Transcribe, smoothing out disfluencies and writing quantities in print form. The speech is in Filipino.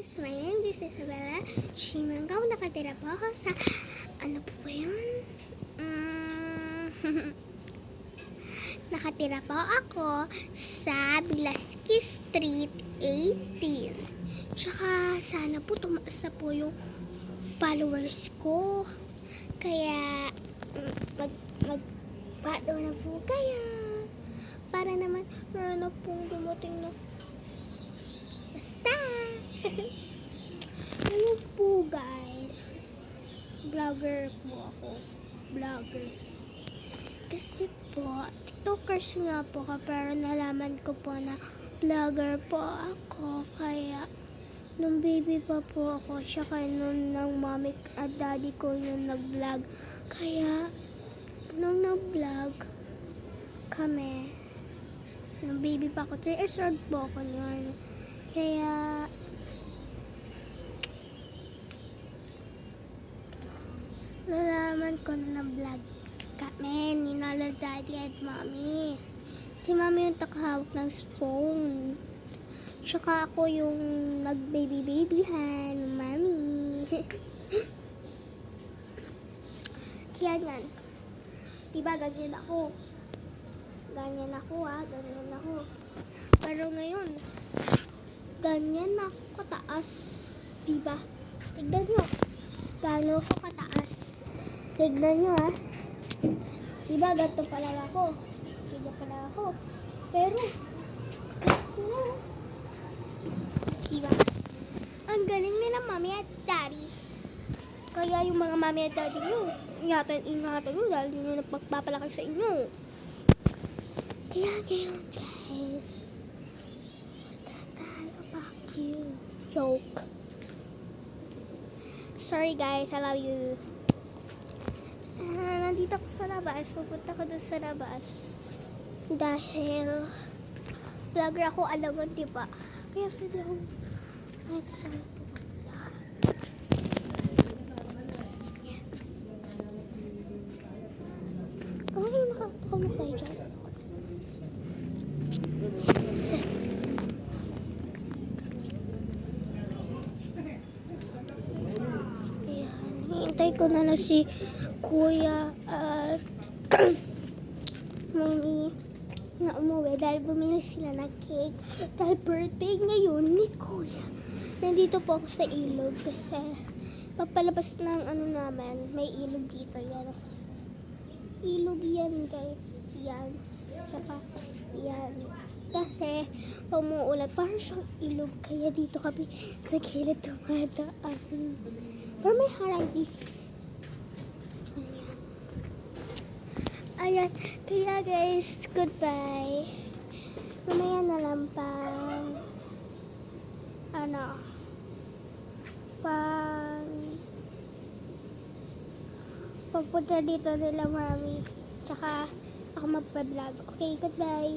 guys, my name is Isabella Shimanggaw. Nakatira po ako sa, ano po ba yun? Nakatira po ako sa Bilasky Street 18. Tsaka sana po tumaas na po yung followers ko. Kaya mag-follow na po kayo. Para naman meron na pong dumating na basta. Ayun po guys. Vlogger po ako. Vlogger. Kasi po, tiktokers nga po ka, pero nalaman ko po na vlogger po ako. Kaya, nung baby pa po ako, saka nung ng mommy at daddy ko yung nag-vlog. Kaya, nung nag-vlog kami, nung baby pa ako, 3 years old po ako nun. Kaya, nalaman ko na vlog kami ni Lola, Daddy at Mommy. Si Mommy yung takahawak ng phone. Tsaka ako yung nag-baby-babyhan, Mommy. Kaya yan. Diba, ganyan ako. Ganyan ako ganyan ako. Pero ngayon, ganyan ako kataas. Diba? Tignan nyo. Gano'n ako kataas. Tignan nyo Diba, ganito pala ako. Ganito pala ako. Pero, diba? Ang galing nila mami at daddy. Kaya yung mga mami at daddy nyo, ingatan nyo dahil nyo nagpapalaki sa inyo. Kaya ngayon, guys. About you. Joke. Sorry guys, I love you. Nandito ako sa labas. Pupunta ko dun sa labas. Dahil vlogger ako, alam mo, diba? Kaya pwede akong kahit saan pupunta. Ay, nakapakamot tayo dyan. Hintay ko na lang si Kuya at Mami na umuwi dahil bumili sila ng cake dahil birthday ngayon ni Kuya. Nandito po ako sa ilog kasi papalabas ng namin, may ilog dito yan. Ilog yan guys, yan. Saka yan. Kasi umuulan, parang siyang ilog, kaya dito kami sa gilid tumadaan. Pero may harang dito. Ayan. Kaya guys, goodbye. Mamaya na lang pagpunta dito nila mami. Tsaka ako magpa-vlog. Okay, goodbye.